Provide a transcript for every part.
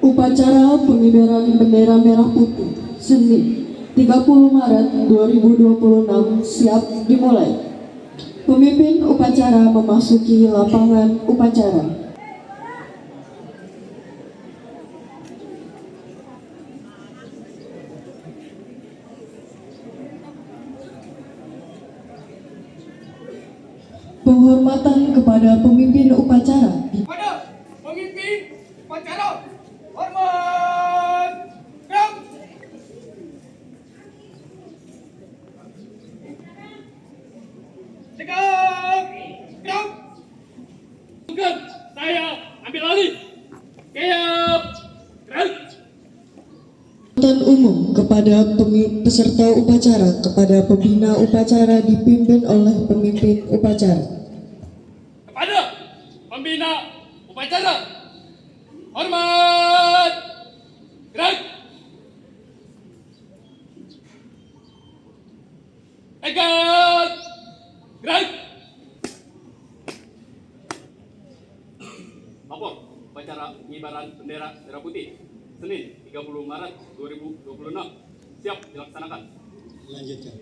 Upacara pengibaran bendera merah putih Senin 30 Maret 2026 siap dimulai. Pemimpin upacara memasuki lapangan upacara. Penghormatan kepada pemimpin upacara. Kepada pemimpin upacara, hormat, gerak. Tegak, gerak. Bukan, saya ambil alih. Gerak, gerak. Sambutan umum kepada peserta upacara, kepada pembina upacara dipimpin oleh pemimpin upacara. Kepada pembina upacara, hormat, gerak. Tegak, gerak. Lapor upacara pengibaran bendera merah putih Senin 30 Maret 2026 siap dilaksanakan. Lanjutkan.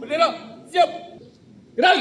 Bendera siap. Gerak.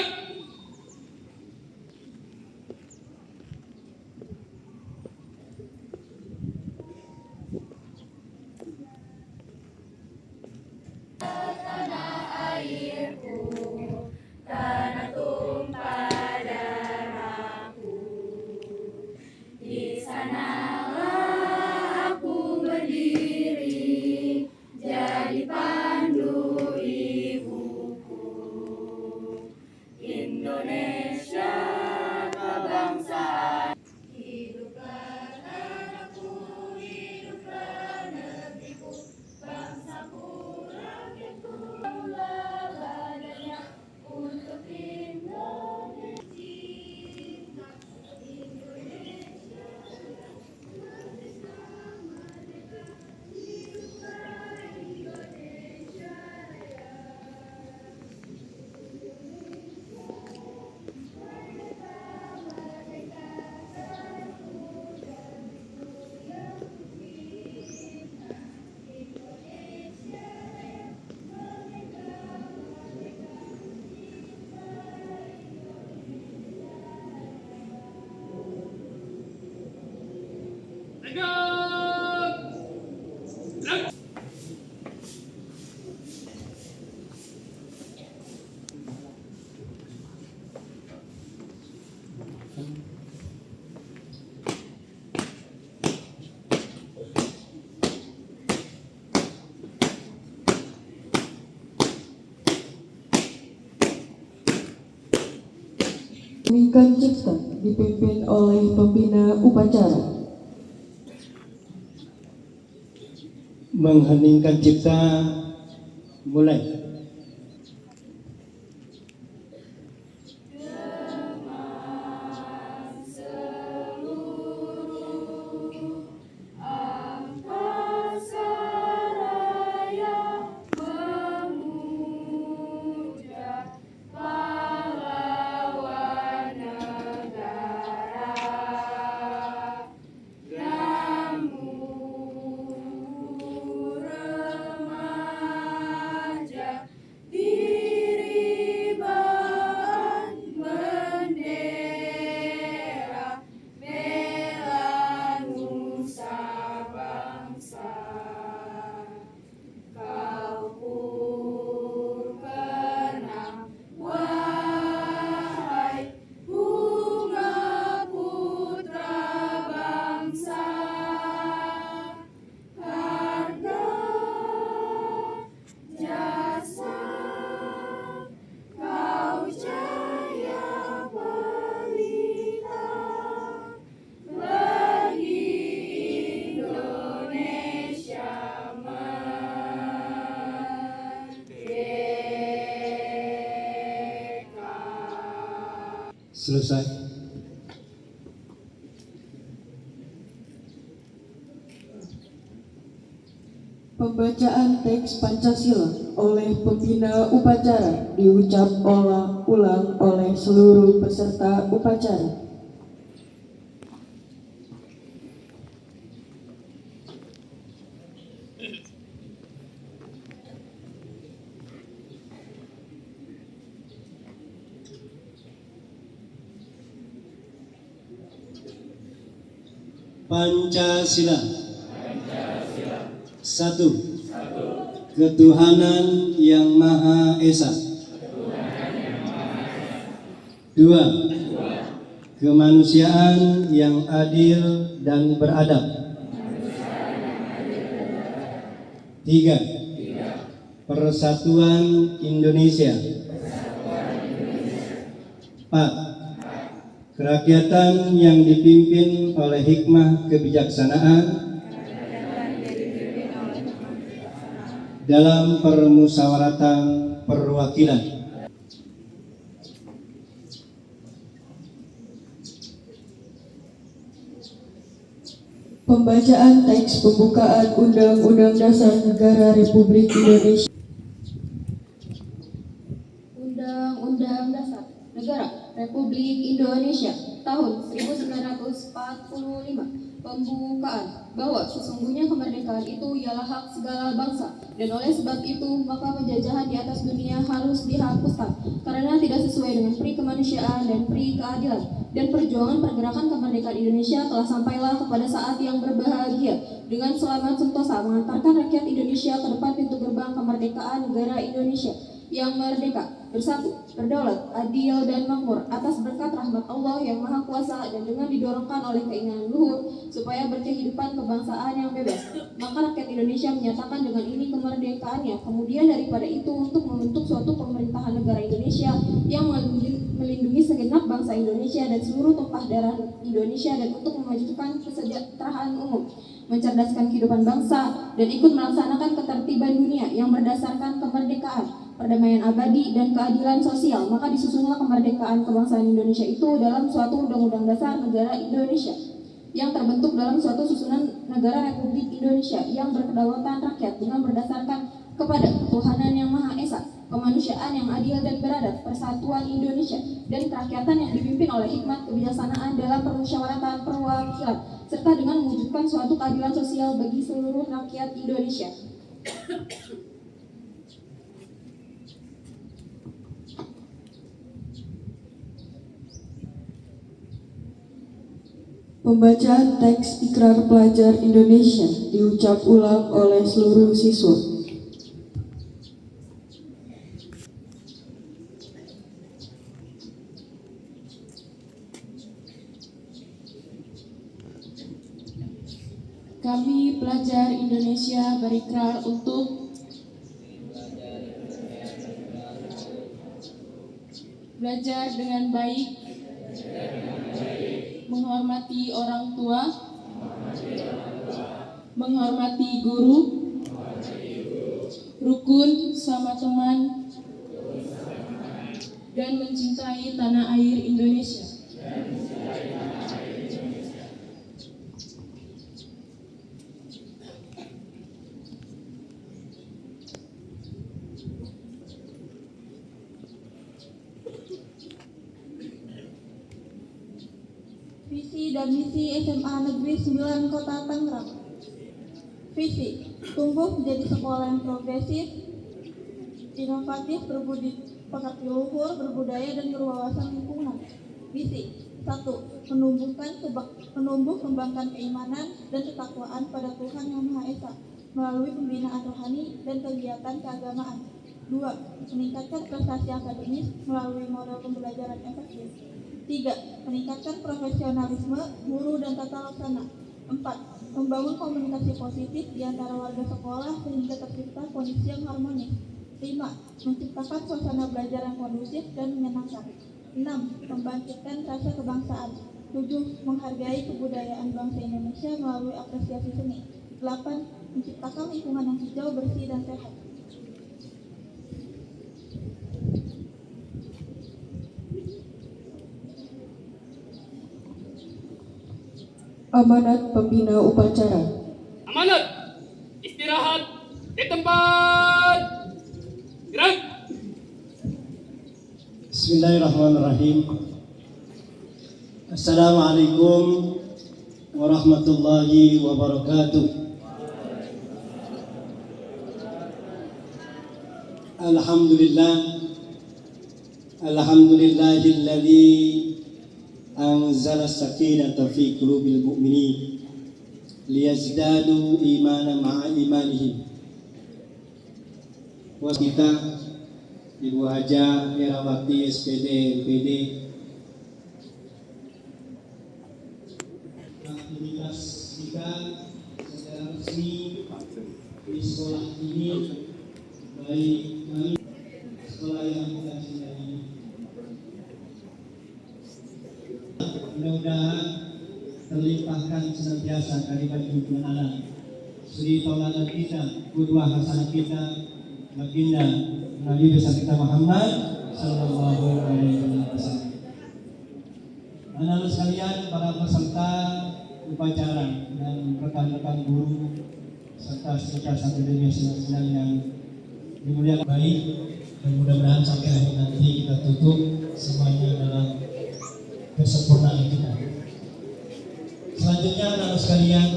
Tegak. Gerak. Meninggikan cipta dipimpin oleh pembina upacara. Mengheningkan cipta, mulai. Selesai. Pembacaan teks Pancasila oleh pembina upacara diucap ulang oleh seluruh peserta upacara. Pancasila. Satu. Ketuhanan yang Maha Esa. Dua. Kemanusiaan yang adil dan beradab. Tiga. Persatuan Indonesia. Empat. Kerakyatan yang dipimpin oleh hikmah kebijaksanaan dalam permusyawaratan perwakilan. Pembacaan teks pembukaan Undang-Undang Dasar Negara Republik Indonesia. Undang-Undang Dasar Negara Republik Indonesia tahun 1945. Pembukaan bahwa sesungguhnya kemerdekaan itu ialah hak segala bangsa, dan oleh sebab itu maka penjajahan di atas dunia harus dihapuskan karena tidak sesuai dengan pri kemanusiaan dan pri keadilan. Dan perjuangan pergerakan kemerdekaan Indonesia telah sampailah kepada saat yang berbahagia dengan selamat sentosa mengantarkan rakyat Indonesia ke depan pintu gerbang kemerdekaan negara Indonesia yang merdeka, bersatu, berdaulat, adil dan makmur atas berkat rahmat Allah yang Maha Kuasa, dan dengan didorongkan oleh keinginan luhur supaya berkehidupan kebangsaan yang bebas. Maka rakyat Indonesia menyatakan dengan ini kemerdekaannya. Kemudian daripada itu untuk membentuk suatu pemerintahan negara Indonesia yang melindungi segenap bangsa Indonesia dan seluruh tumpah darah Indonesia, dan untuk memajukan kesejahteraan umum, mencerdaskan kehidupan bangsa, dan ikut melaksanakan ketertiban dunia yang berdasarkan kemerdekaan, perdamaian abadi, dan keadilan sosial. Maka disusunlah kemerdekaan kebangsaan Indonesia itu dalam suatu undang-undang dasar negara Indonesia yang terbentuk dalam suatu susunan negara Republik Indonesia yang berkedaulatan rakyat dengan berdasarkan kepada ketuhanan yang Maha Esa, kemanusiaan yang adil dan beradab, persatuan Indonesia, dan kerakyatan yang dipimpin oleh hikmat kebijaksanaan dalam permusyawaratan perwakilan, serta dengan mewujudkan suatu keadilan sosial bagi seluruh rakyat Indonesia. Pembacaan teks Ikrar Pelajar Indonesia diucap ulang oleh seluruh siswa. Kami pelajar Indonesia berikrar untuk belajar dengan baik, menghormati orang tua, menghormati guru, rukun sama teman, dan mencintai tanah air Indonesia. Visi dan misi SMA Negeri 9 Kota Tangerang. Visi, tumbuh menjadi sekolah yang progresif, inovatif, berbudi pekerti luhur, berbudaya, dan berwawasan lingkungan. Misi, 1. Menumbuh kembangkan keimanan dan ketakwaan pada Tuhan Yang Maha Esa melalui pembinaan rohani dan kegiatan keagamaan. 2. Meningkatkan prestasi akademis melalui model pembelajaran efektif. 3. Meningkatkan profesionalisme guru dan tata laksana. 4. Membangun komunikasi positif di antara warga sekolah sehingga tercipta kondisi yang harmonis. 5. Menciptakan suasana belajar yang kondusif dan menyenangkan. 6. Membangkitkan rasa kebangsaan. 7. Menghargai kebudayaan bangsa Indonesia melalui apresiasi seni. 8. Menciptakan lingkungan yang hijau, bersih, dan sehat. Amanat pembina upacara. Amanat, istirahat di tempat. Gerak. Bismillahirrahmanirrahim. Assalamualaikum warahmatullahi wabarakatuh. Alhamdulillah, alhamdulillahilladzi anzala sakinata fi qulubil mu'minin liyazdadu imanan ma'a imanihim. Wa kita Ibu Haja, Herawati, SPD, MPD, aktivitas kita secara resmi di sekolah ini, baik kami sekolah yang kita cintai ini. Mudah-mudahan terlimpahkan senantiasa kalimat junjungan anak Sri Tauladan kita, Qudwah Hasanah kita, Baginda Nabi besar kita Muhammad Sallallahu Alaihi Wasallam. Anak-anak sekalian, para peserta upacara dan rekan-rekan guru serta satu dunia senang-senang yang dimuliakan, baik, dan mudah-mudahan sampai akhir nanti kita tutup semuanya dalam kesempurnaan kita. Selanjutnya, anak-anak sekalian,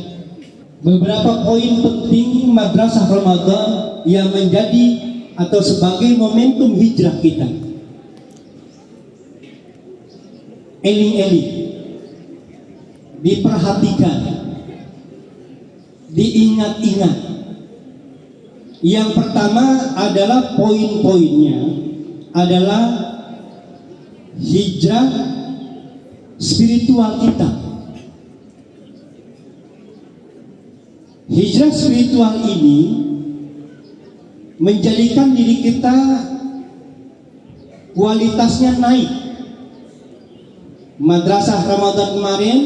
beberapa poin penting Madrasah Ramadan yang menjadi atau sebagai momentum hijrah kita. Eling-eling, diperhatikan, diingat-ingat. Yang pertama adalah poin-poinnya adalah hijrah spiritual kita. Hijrah spiritual ini menjadikan diri kita kualitasnya naik. Madrasah Ramadan kemarin,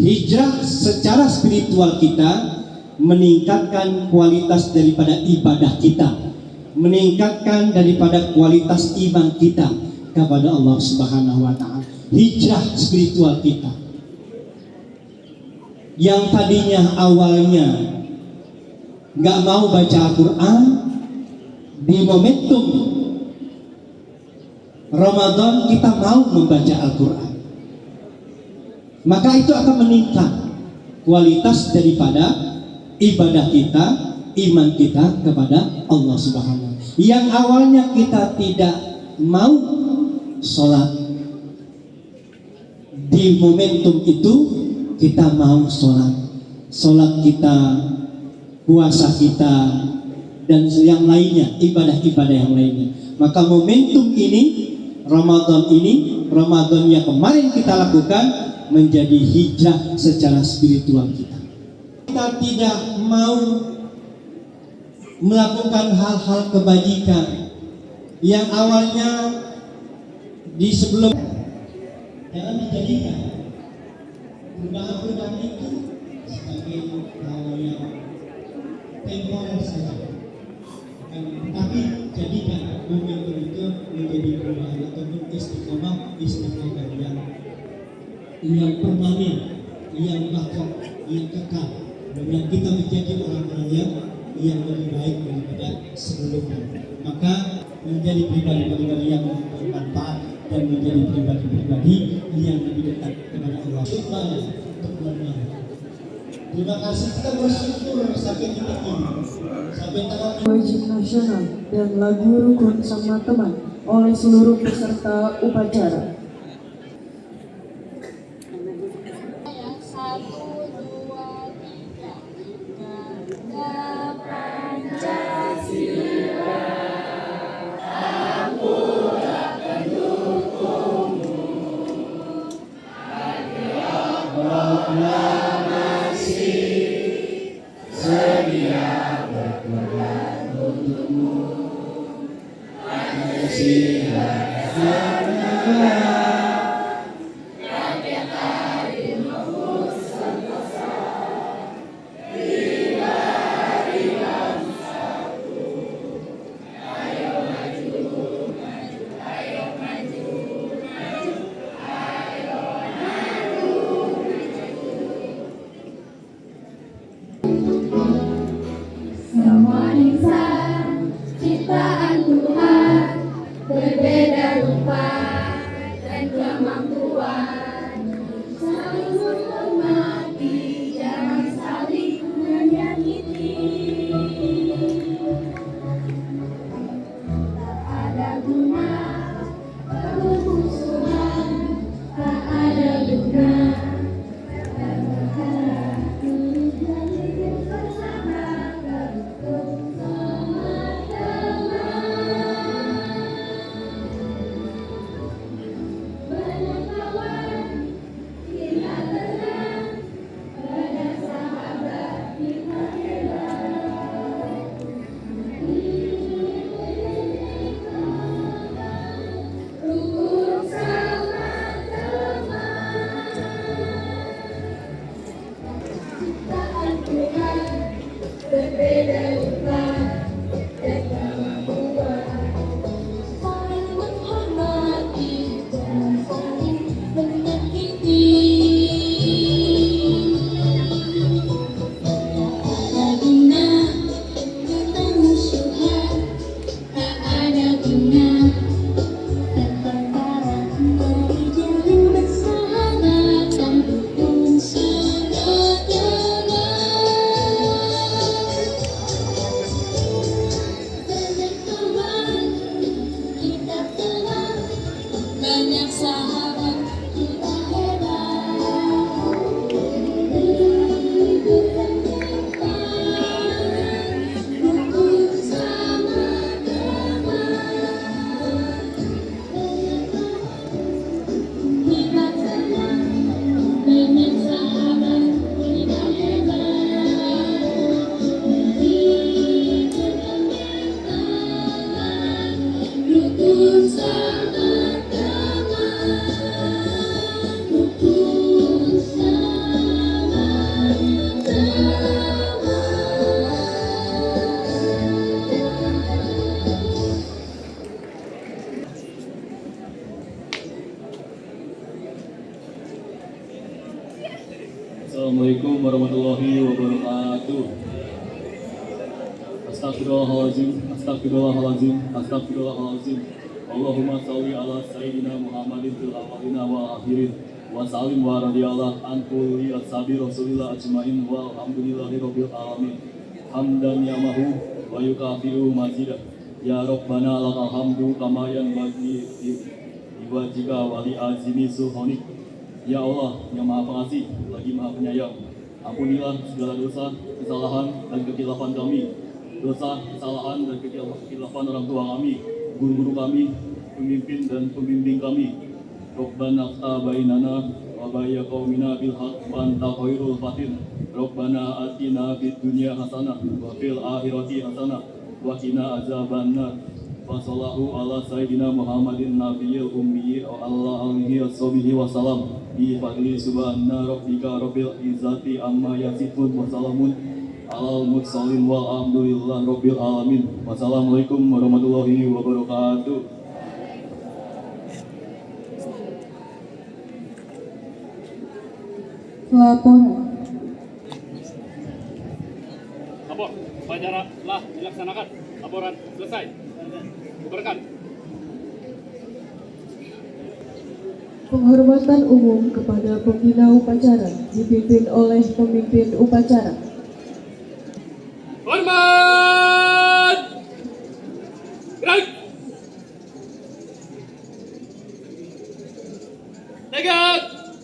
hijrah secara spiritual kita meningkatkan kualitas daripada ibadah kita, meningkatkan daripada kualitas iman kita kepada Allah Subhanahu wa Ta'ala. Hijrah spiritual kita yang tadinya awalnya nggak mau baca Al-Quran, di momentum Ramadan kita mau membaca Al-Quran, maka itu akan meningkat kualitas daripada ibadah kita, iman kita kepada Allah Subhanahu wa Ta'ala. Yang awalnya kita tidak mau sholat, di momentum itu kita mau sholat. Sholat kita, puasa kita, dan yang lainnya, ibadah-ibadah yang lainnya. Maka momentum ini, Ramadan yang kemarin kita lakukan menjadi hijrah secara spiritual kita. Kita tidak mau melakukan hal-hal kebajikan yang awalnya di sebelum, jangan dijadikan perubahan-perubahan itu sebagai hal yang temporer saja, tapi jadikan momentum itu menjadi perubahan ataupun istiqomah yang permanen, yang bakal, yang kekal, dan kita menjadi orang-orang yang lebih baik daripada sebelumnya. Maka menjadi pribadi-pribadi yang bermanfaat dan menjadi pribadi-pribadi yang lebih dekat kepada Allah. Terima kasih, kita bersyukur sampai titik ini, sampai tanggal Wajib nasional dan lagu rukun sama teman oleh seluruh peserta upacara. rupa dan kemampuan. Saling menghormati, jangan saling menyakiti. Tak ada guna permusuhan, tak ada guna permusuhan. Bersama terus banyak kawan, kita tenang, banyak sahabat, kita hebat. Rukun sama teman, ciptaan Tuhan berbeda rupa dan kemampuan. Saling menghormati, jangan saling menyakiti. Tak ada guna permusuhan, tak ada guna pertengkaran. Mari jalin persahabatan, rukun sama teman. Banyak kawan, kita tenang, banyak sahabat, kita hebat. Rukun sama teman, kita tenang, banyak sahabat, kita hebat. Rukun sama teman, rukun sama Assalamualaikum warahmatullahi wabarakatuh. Astagfirullahaladzim, astagfirullahaladzim, astagfirullahaladzim. Allahumma salli ala sayyidina Muhammadin fil awalina wa akhirin wa salim wa radiyallahu an kulli ashabi rasulillah ajmain wa alhamdulillahi rabbil alamin. Hamdan ya mahu wa yukafiru mazidah. Ya Rabbana lakal hamdu kama yanbaghi liwajhika wa li azimi sultanik. Ya Allah yang maha pengasih lagi maha penyayang, ampunilah segala dosa, kesalahan, dan kekhilafan kami. Dosa, kesalahan, dan kekhilafan orang tua kami, guru-guru kami, pemimpin dan pembimbing kami. Rabbana afta bainana wa bayya qaumina bil haqq wa anta khairul fatin. Rabbana atina fid dunya hasanah wa fil akhirati hasanah wa qina azabannar. Wassallallahu ala sayyidina Muhammadin nabiyil ummi wa ala alihi washabihi wasallam. Bi fadli subhana rabbika rabbil izzati amma yasifun wa salamun alal mursalin walhamdulillahi rabbil alamin. Wassalamualaikum warahmatullahi wabarakatuh. Laporan. Lapor, upacara telah dilaksanakan. Laporan selesai. Bubarkan. Penghormatan umum kepada pembina upacara dipimpin oleh pemimpin upacara. Hormat! Gerak! Tegak!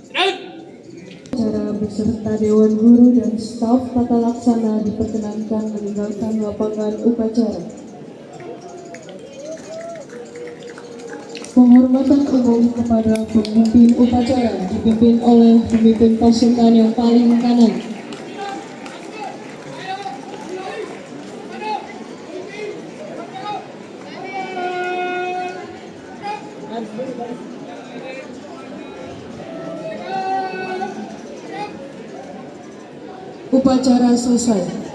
Gerak! Upacara beserta Dewan Guru dan staf tata laksana diperkenankan meninggalkan lapangan upacara. Penghormatan umum kepada pemimpin upacara dipimpin oleh pemimpin pasukan yang paling kanan. Upacara selesai.